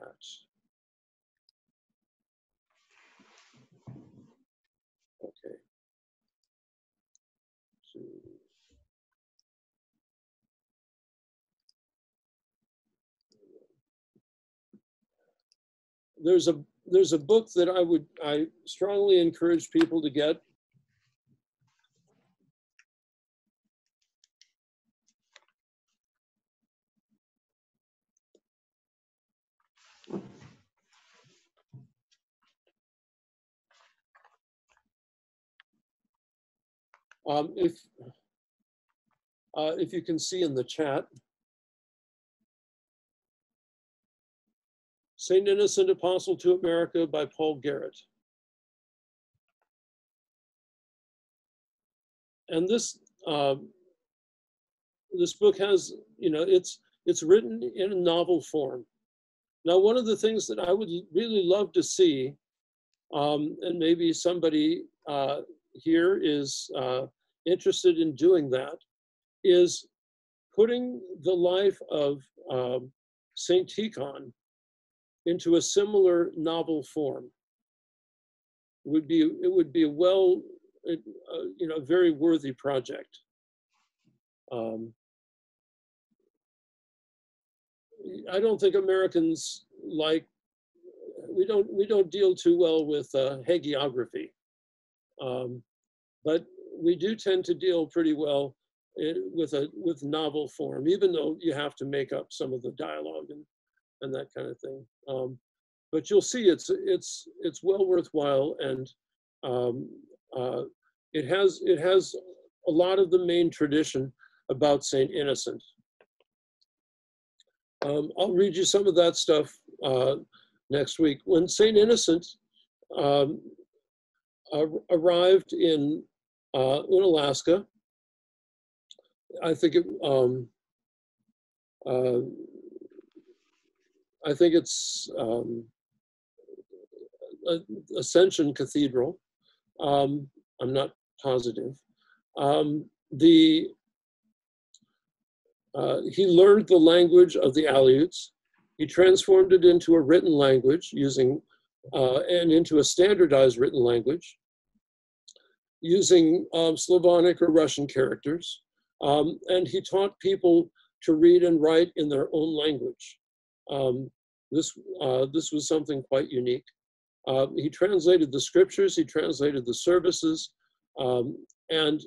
Okay. So, there's a book that I strongly encourage people to get. If you can see in the chat, Saint Innocent Apostle to America by Paul Garrett. And this book has, it's written in a novel form. Now, one of the things that I would really love to see, and maybe somebody here is interested in doing that, is putting the life of Saint Tikhon into a similar novel form. It would be a very worthy project. I don't think Americans we don't deal too well with hagiography, but we do tend to deal pretty well with novel form, even though you have to make up some of the dialogue and that kind of thing. But you'll see it's well worthwhile, and it has a lot of the main tradition about Saint Innocent. I'll read you some of that stuff next week. When Saint Innocent arrived in Alaska, I think it's Ascension Cathedral. I'm not positive. He learned the language of the Aleuts. He transformed it into a written language and into a standardized written language using Slavonic or Russian characters. And he taught people to read and write in their own language. This was something quite unique. He translated the scriptures, he translated the services, and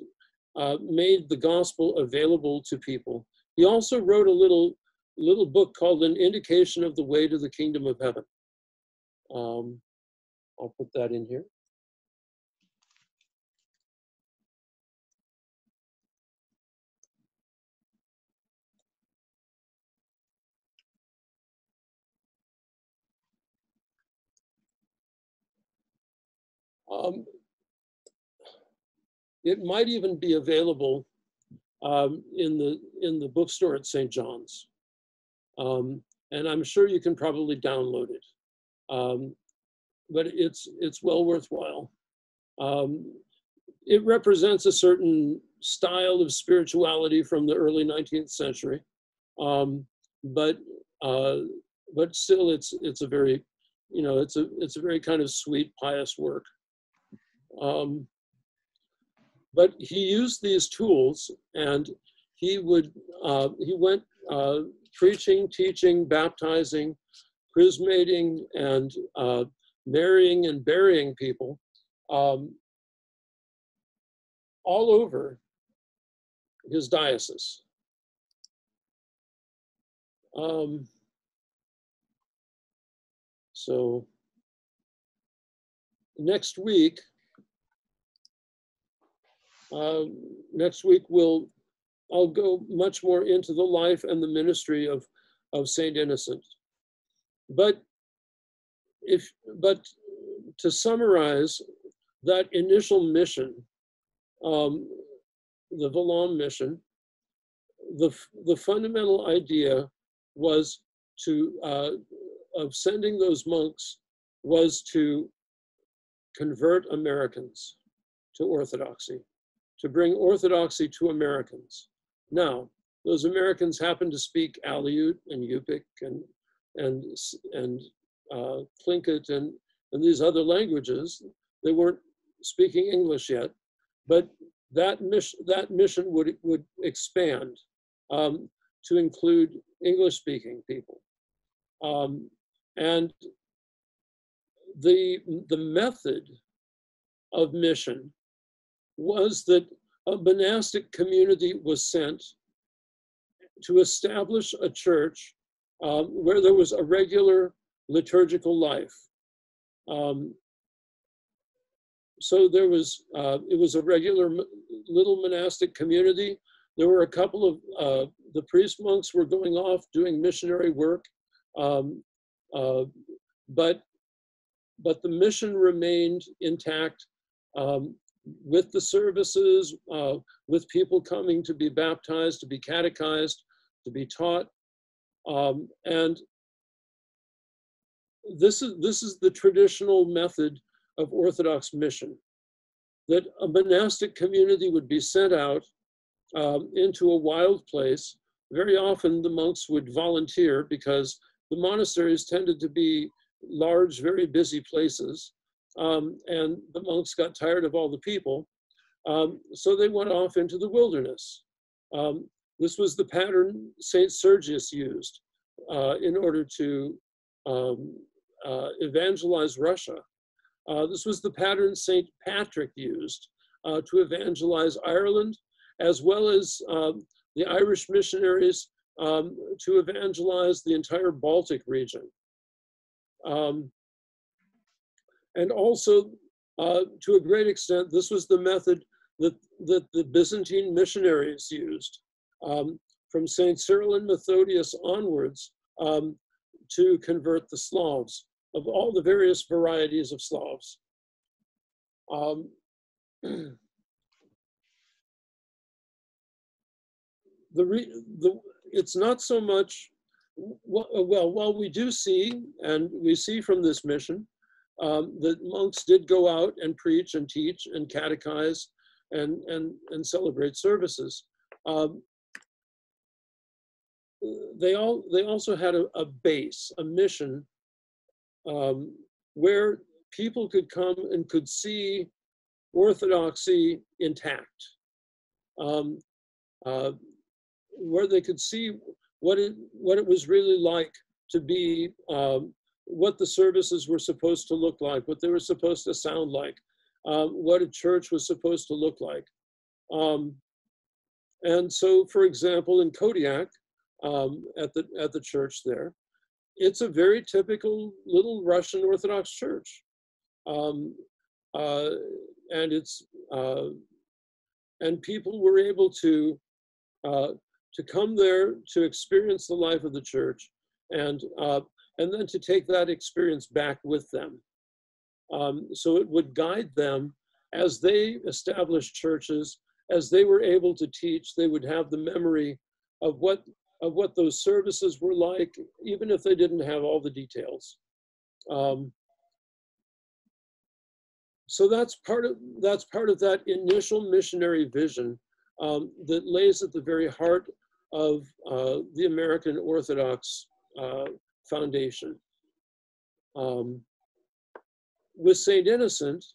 made the gospel available to people. He also wrote a little book called An Indication of the Way to the Kingdom of Heaven. I'll put that in here. It might even be available in the bookstore at St. John's. And I'm sure you can probably download it. But it's well worthwhile. It represents a certain style of spirituality from the early 19th century. but still it's a very, it's a very kind of sweet, pious work. But he used these tools, and he went preaching, teaching, baptizing, chrismating, and marrying and burying people all over his diocese. So next week I'll go much more into the life and the ministry of Saint Innocent. But to summarize that initial mission, the Valaam mission, the fundamental idea was of sending those monks was to convert Americans to Orthodoxy, to bring Orthodoxy to Americans. Now, those Americans happen to speak Aleut and Yupik and Tlingit and these other languages. They weren't speaking English yet, but that mission would expand to include English-speaking people. And the method of mission was that a monastic community was sent to establish a church where there was a regular liturgical life. So there was, it was a regular little monastic community. There were a couple of, the priest monks were going off doing missionary work, but the mission remained intact with the services, with people coming to be baptized, to be catechized, to be taught. And this is the traditional method of Orthodox mission, that a monastic community would be sent out into a wild place. Very often the monks would volunteer because the monasteries tended to be large, very busy places. And the monks got tired of all the people. So they went off into the wilderness. This was the pattern Saint Sergius used in order to evangelize Russia. This was the pattern Saint Patrick used to evangelize Ireland, as well as the Irish missionaries to evangelize the entire Baltic region. And also, to a great extent, this was the method that the Byzantine missionaries used from Saint Cyril and Methodius onwards to convert the Slavs, of all the various varieties of Slavs. It's not so much, well, while we do see, and we see from this mission, that monks did go out and preach and teach and catechize and celebrate services. They also had a base, a mission, where people could come and could see Orthodoxy intact, where they could see what it was really like to be, what the services were supposed to look like, what they were supposed to sound like, what a church was supposed to look like. And so, for example, in Kodiak, at the church there, it's a very typical little Russian Orthodox church, and and people were able to come there to experience the life of the church, and then to take that experience back with them. So it would guide them as they established churches, as they were able to teach. They would have the memory of what those services were like, even if they didn't have all the details. So that's part of that initial missionary vision that lays at the very heart of the American Orthodox foundation. With St. Innocent,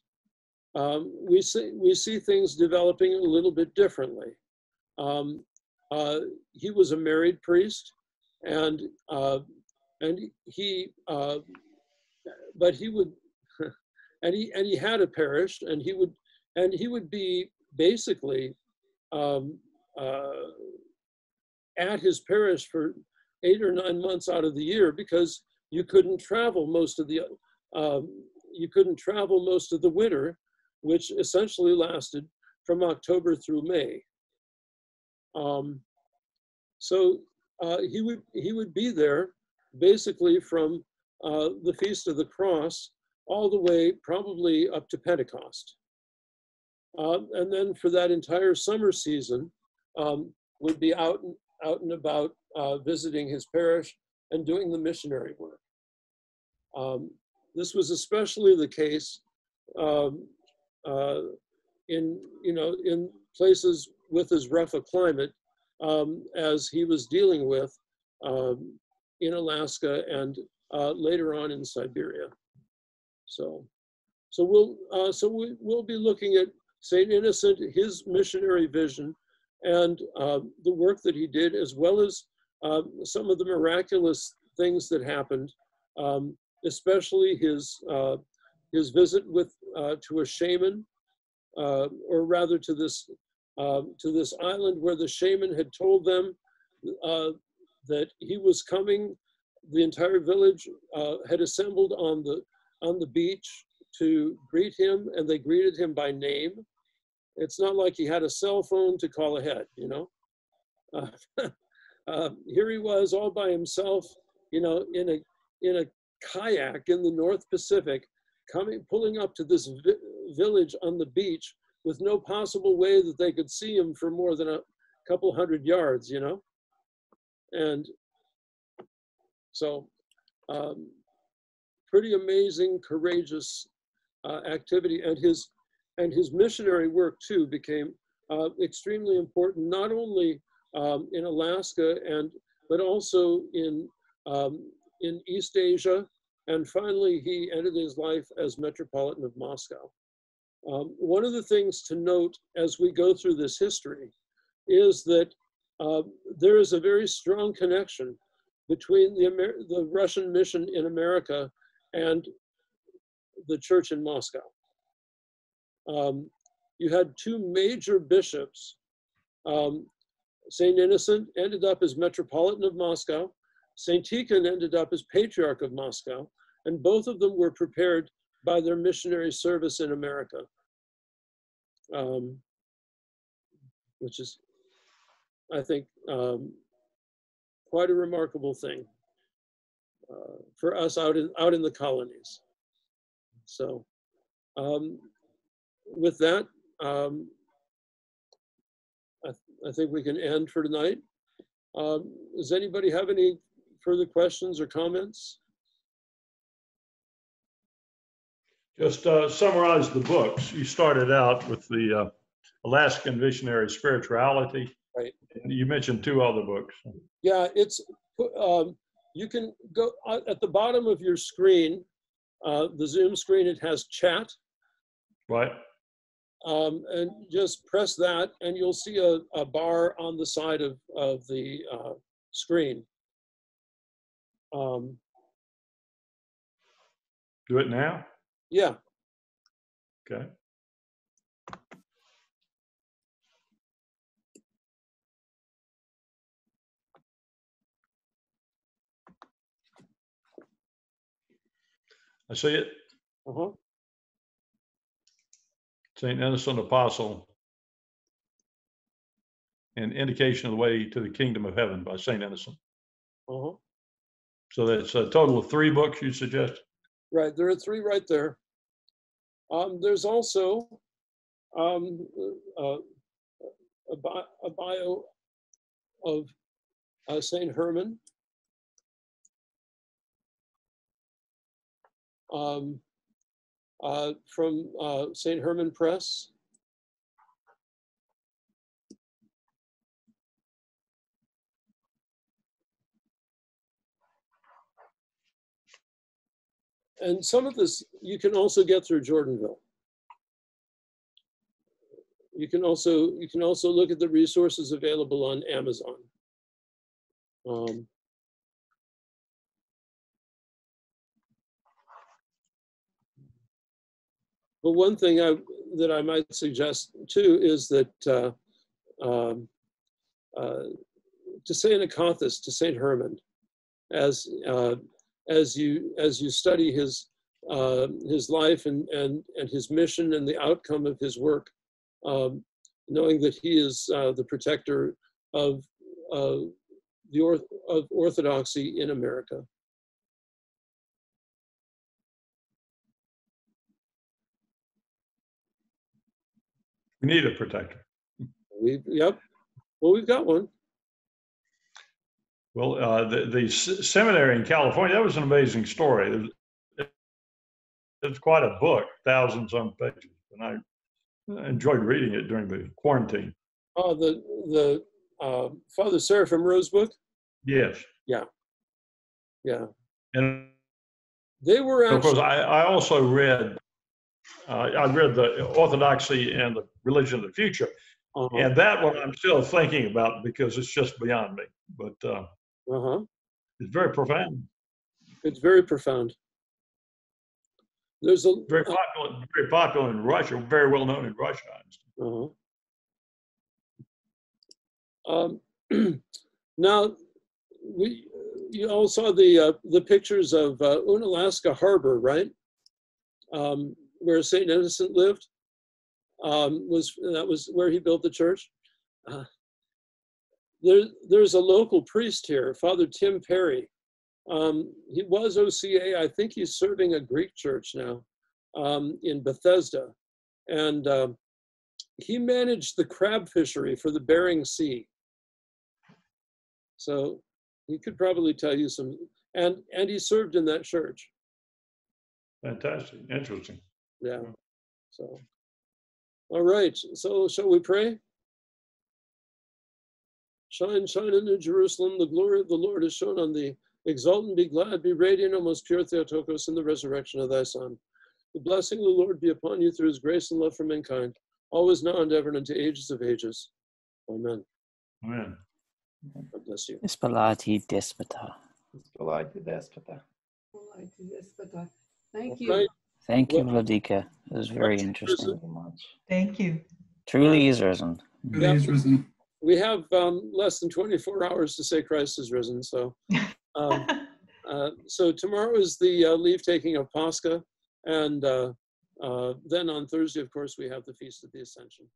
we see things developing a little bit differently. He was a married priest, and he but he would and he had a parish, and he would be basically at his parish for 8 or 9 months out of the year, because you couldn't travel most of the winter, which essentially lasted from October through May. So he would be there basically from the Feast of the Cross all the way probably up to Pentecost. And then for that entire summer season, would be out and about visiting his parish and doing the missionary work. This was especially the case in places with as rough a climate as he was dealing with in Alaska and later on in Siberia. So we'll be looking at St. Innocent, his missionary vision, and the work that he did, as well as some of the miraculous things that happened, especially his visit to a shaman, or rather to this island where the shaman had told them that he was coming. The entire village had assembled on the beach to greet him, and they greeted him by name. It's not like he had a cell phone to call ahead, you know. Here he was all by himself, you know, in a kayak in the North Pacific, pulling up to this village on the beach with no possible way that they could see him for more than a couple hundred yards, you know. And so pretty amazing, courageous activity, and his missionary work too became extremely important, not only in Alaska but also in East Asia, and finally he ended his life as Metropolitan of Moscow. One of the things to note as we go through this history is that there is a very strong connection between the Russian mission in America and the church in Moscow. You had two major bishops. St. Innocent ended up as Metropolitan of Moscow. St. Tikhon ended up as Patriarch of Moscow, and both of them were prepared by their missionary service in America, which is, I think, quite a remarkable thing for us out in the colonies. So with that, I think we can end for tonight. Does anybody have any further questions or comments? Just summarize the books. You started out with the Alaskan Missionary Spirituality. Right. And you mentioned 2 other books. Yeah, it's you can go at the bottom of your screen, the Zoom screen. It has chat. Right. And just press that, and you'll see a bar on the side of the screen. Do it now? Yeah. Okay. I see it. Uh-huh. St. Innocent Apostle, An Indication of the Way to the Kingdom of Heaven by St. Innocent. Uh-huh. So that's a total of 3 books you suggest? Right, there are 3 right there. There's also a bio of St. Herman. From St. Herman Press. And some of this you can also get through Jordanville. You can also look at the resources available on Amazon. But one thing that I might suggest too is that to Saint Acanthus, to Saint Herman, as you study his life and his mission and the outcome of his work, knowing that he is the protector of Orthodoxy in America. We need a protector. Yep. Well, we've got one. Well, the seminary in California, that was an amazing story. It's quite a book, thousands on pages, and I enjoyed reading it during the quarantine. Oh, the Father Seraphim Rose book? Yes. Yeah. Yeah. And they were actually, of course, I also read, I read the Orthodoxy and the Religion of the Future. And that one I'm still thinking about because it's just beyond me. But it's very profound. It's very profound. There's a very popular in Russia, very well known in Russia. Now, you all saw the pictures of Unalaska Harbor, right? Where St. Innocent lived. That was where he built the church. There's a local priest here, Father Tim Perry. He was OCA. I think he's serving a Greek church now in Bethesda. And he managed the crab fishery for the Bering Sea. So he could probably tell you some, and he served in that church. Fantastic, interesting. Yeah, so. All right, so shall we pray? Shine, shine in New Jerusalem, the glory of the Lord is shown on thee. Exult and be glad, be radiant, O most pure Theotokos, in the resurrection of thy Son. The blessing of the Lord be upon you through his grace and love for mankind, always now and ever and unto ages of ages. Amen. Amen. God bless you. Spalati Despota. Spalati Despota. Thank you. Right. Thank you, Vladika. It was very interesting. Thank you very much. Thank you. Truly is risen. Truly is risen. We have less than 24 hours to say Christ is risen. So, so tomorrow is the leave taking of Pascha, and then on Thursday, of course, we have the Feast of the Ascension.